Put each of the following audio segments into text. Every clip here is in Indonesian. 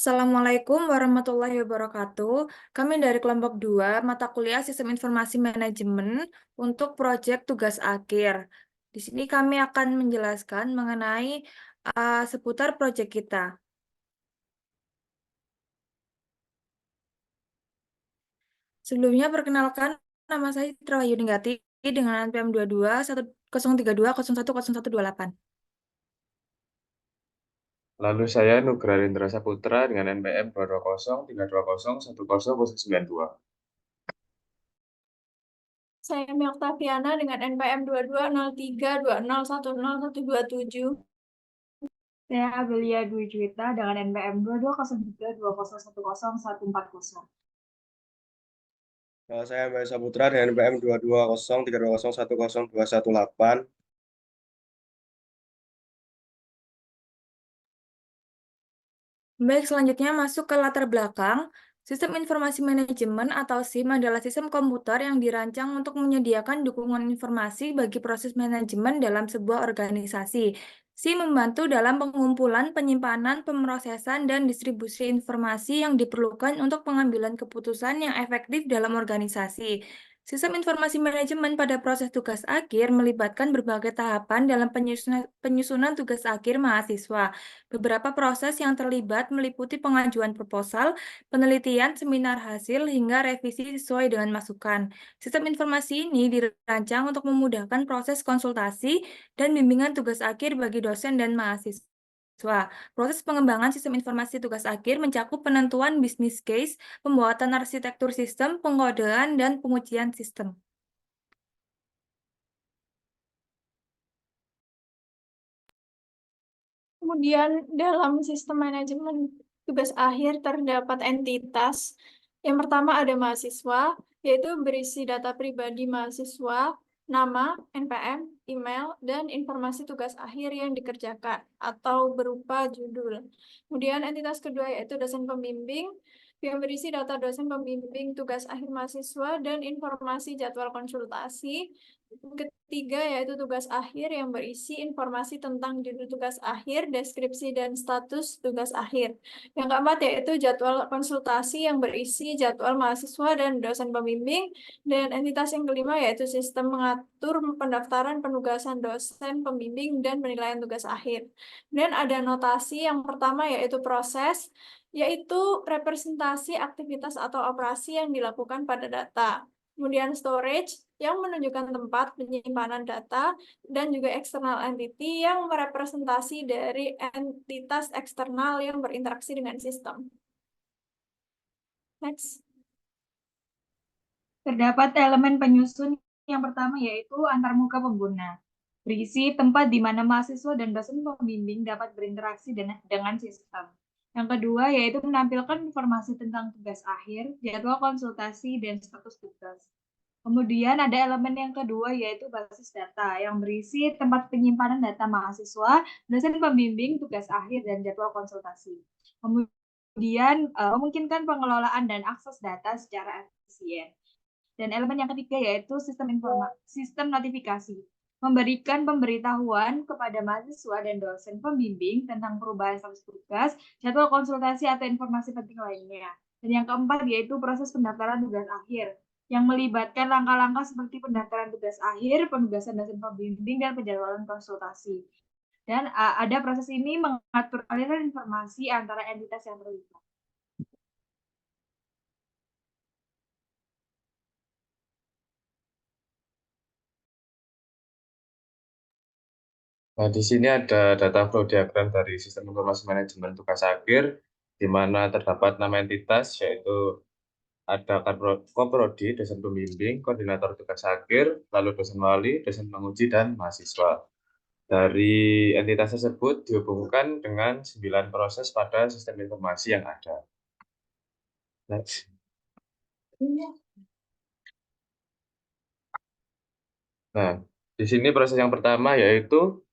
Assalamualaikum warahmatullahi wabarakatuh. Kami dari kelompok 2 mata kuliah Sistem Informasi Manajemen untuk proyek tugas akhir. Di sini kami akan menjelaskan mengenai seputar proyek kita. Sebelumnya perkenalkan, nama saya Citra Wahyuningati dengan NPM 22 1032 010128. Lalu saya Nugraha Rindra Saputra dengan NPM 220 320 10 9. Saya Mia Oktaviana dengan NPM 220320101127. Saya Abelia Dwi Juwita dengan NPM 220320101140. Saya Mbak Saputra dengan NPM 220 320 10 218. Baik, selanjutnya masuk ke latar belakang. Sistem Informasi Manajemen atau SIM adalah sistem komputer yang dirancang untuk menyediakan dukungan informasi bagi proses manajemen dalam sebuah organisasi. SIM membantu dalam pengumpulan, penyimpanan, pemrosesan, dan distribusi informasi yang diperlukan untuk pengambilan keputusan yang efektif dalam organisasi. Sistem informasi manajemen pada proses tugas akhir melibatkan berbagai tahapan dalam penyusunan tugas akhir mahasiswa. Beberapa proses yang terlibat meliputi pengajuan proposal, penelitian, seminar hasil, hingga revisi sesuai dengan masukan. Sistem informasi ini dirancang untuk memudahkan proses konsultasi dan bimbingan tugas akhir bagi dosen dan mahasiswa. Proses pengembangan sistem informasi tugas akhir mencakup penentuan bisnis case, pembuatan arsitektur sistem, pengodean, dan pengujian sistem. Kemudian dalam sistem manajemen tugas akhir terdapat entitas. Yang pertama ada mahasiswa, yaitu berisi data pribadi mahasiswa, nama, NPM, email, dan informasi tugas akhir yang dikerjakan atau berupa judul. Kemudian entitas kedua yaitu dosen pembimbing, yang berisi data dosen pembimbing tugas akhir mahasiswa dan informasi jadwal konsultasi. Ketiga yaitu tugas akhir yang berisi informasi tentang judul tugas akhir, deskripsi, dan status tugas akhir. Yang keempat yaitu jadwal konsultasi yang berisi jadwal mahasiswa dan dosen pembimbing. Dan entitas yang kelima yaitu sistem mengatur pendaftaran penugasan dosen pembimbing dan penilaian tugas akhir. Dan ada notasi yang pertama yaitu proses, yaitu representasi aktivitas atau operasi yang dilakukan pada data. Kemudian storage yang menunjukkan tempat penyimpanan data, dan juga external entity yang merepresentasi dari entitas eksternal yang berinteraksi dengan sistem. Next. Terdapat elemen penyusun yang pertama yaitu antarmuka pengguna. Berisi tempat di mana mahasiswa dan dosen pembimbing dapat berinteraksi dengan sistem. Yang kedua yaitu menampilkan informasi tentang tugas akhir, jadwal konsultasi, dan status tugas. Kemudian ada elemen yang kedua yaitu basis data yang berisi tempat penyimpanan data mahasiswa, dosen pembimbing, tugas akhir, dan jadwal konsultasi. Kemudian memungkinkan pengelolaan dan akses data secara efisien. Dan elemen yang ketiga yaitu sistem notifikasi, memberikan pemberitahuan kepada mahasiswa dan dosen pembimbing tentang perubahan status tugas, jadwal konsultasi, atau informasi penting lainnya. Dan yang keempat yaitu proses pendaftaran tugas akhir, yang melibatkan langkah-langkah seperti pendaftaran tugas akhir, penugasan dosen pembimbing, dan penjadwalan konsultasi. Dan ada proses ini mengatur aliran informasi antara entitas yang terlibat. Nah, di sini ada data flow diagram dari sistem informasi manajemen tugas akhir, di mana terdapat nama entitas, yaitu ada Koprodi, dosen pembimbing, koordinator tugas akhir, lalu dosen wali, dosen penguji, dan mahasiswa. Dari entitas tersebut dihubungkan dengan 9 proses pada sistem informasi yang ada. Next. Nah, di sini proses yang pertama yaitu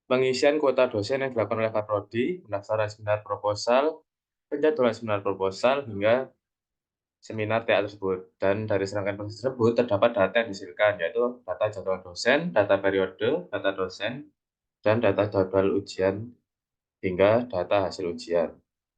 pengisian kuota dosen yang dilakukan oleh Kaprodi, pendaftaran seminar proposal, penjadwalan seminar proposal, hingga seminar TA tersebut. Dan dari serangkaian proses tersebut terdapat data yang dihasilkan, yaitu data jadwal dosen, data periode, data dosen, dan data jadwal ujian, hingga data hasil ujian.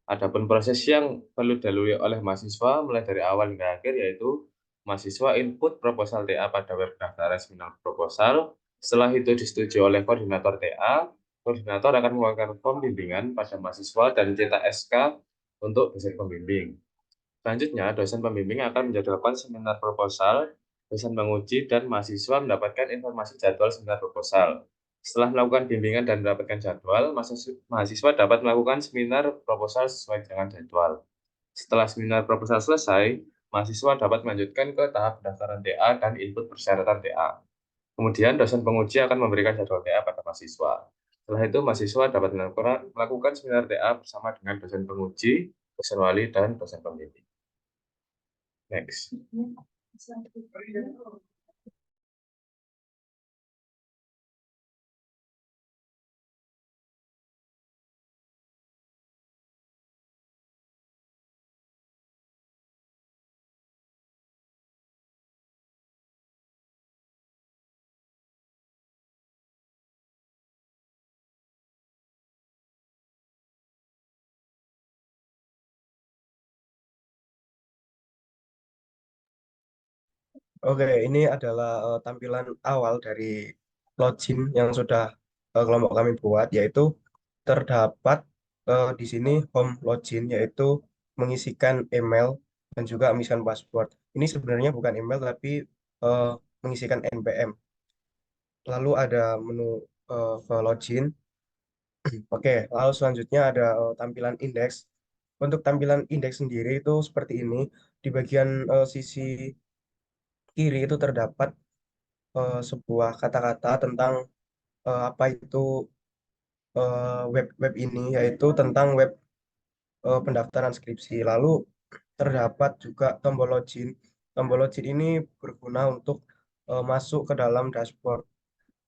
Adapun proses yang perlu dilalui oleh mahasiswa mulai dari awal hingga akhir yaitu mahasiswa input proposal TA pada web pendaftaran seminar proposal. Setelah itu disetujui oleh koordinator TA, koordinator akan mengeluarkan form bimbingan pada mahasiswa dan cetak SK untuk dosen pembimbing. Selanjutnya, dosen pembimbing akan menjadwalkan seminar proposal, dosen menguji, dan mahasiswa mendapatkan informasi jadwal seminar proposal. Setelah melakukan bimbingan dan mendapatkan jadwal, mahasiswa dapat melakukan seminar proposal sesuai dengan jadwal. Setelah seminar proposal selesai, mahasiswa dapat melanjutkan ke tahap pendaftaran TA dan input persyaratan TA. Kemudian, dosen penguji akan memberikan jadwal TA pada mahasiswa. Setelah itu, mahasiswa dapat melakukan seminar TA bersama dengan dosen penguji, dosen wali, dan dosen pembimbing. Next. Oke, ini adalah tampilan awal dari login yang sudah kelompok kami buat, yaitu terdapat di sini home login, yaitu mengisikan email dan juga mengisikan password. Ini sebenarnya bukan email, tapi eh, mengisikan NPM. Lalu ada menu ke login. Oke, lalu selanjutnya ada tampilan indeks. Untuk tampilan indeks sendiri itu seperti ini. Di bagian sisi kiri itu terdapat sebuah kata-kata tentang apa itu web ini, yaitu tentang web pendaftaran skripsi. Lalu terdapat juga tombol login. Tombol login ini berguna untuk masuk ke dalam dashboard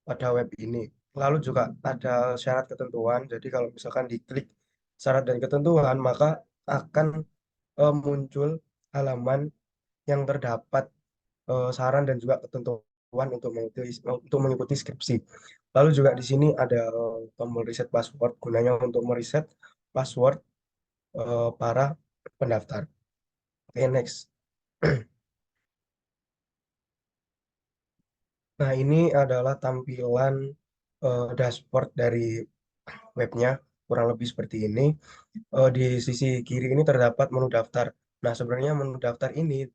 pada web ini. Lalu juga ada syarat ketentuan. Jadi kalau misalkan diklik syarat dan ketentuan, maka akan muncul halaman yang terdapat saran dan juga ketentuan untuk mengikuti skripsi. Lalu juga di sini ada tombol reset password, gunanya untuk mereset password para pendaftar. Oke, next. Nah, ini adalah tampilan dashboard dari webnya, kurang lebih seperti ini. Di sisi kiri ini terdapat menu daftar. Nah, sebenarnya menu daftar ini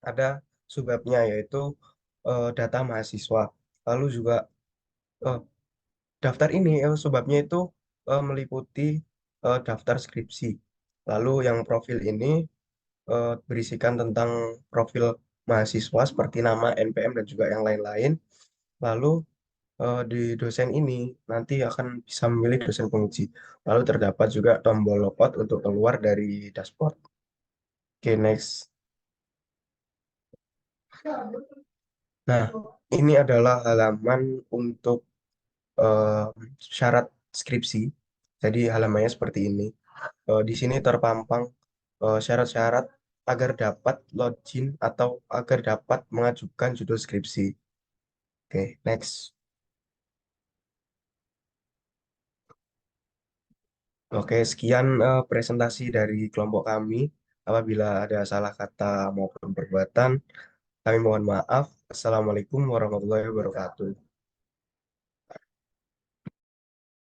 ada subbabnya, yaitu data mahasiswa. Lalu juga eh, daftar ini subbabnya itu meliputi daftar skripsi. Lalu yang profil ini berisikan tentang profil mahasiswa seperti nama, NPM, dan juga yang lain-lain. Lalu di dosen ini nanti akan bisa memilih dosen penguji. Lalu terdapat juga tombol logout untuk keluar dari dashboard. Oke, next. Nah, ini adalah halaman untuk eh, syarat skripsi. Jadi halamannya seperti ini. Di sini terpampang syarat-syarat agar dapat login atau agar dapat mengajukan judul skripsi. Oke, next. Oke, sekian presentasi dari kelompok kami. Apabila ada salah kata maupun perbuatan, kami mohon maaf. Assalamualaikum warahmatullahi wabarakatuh.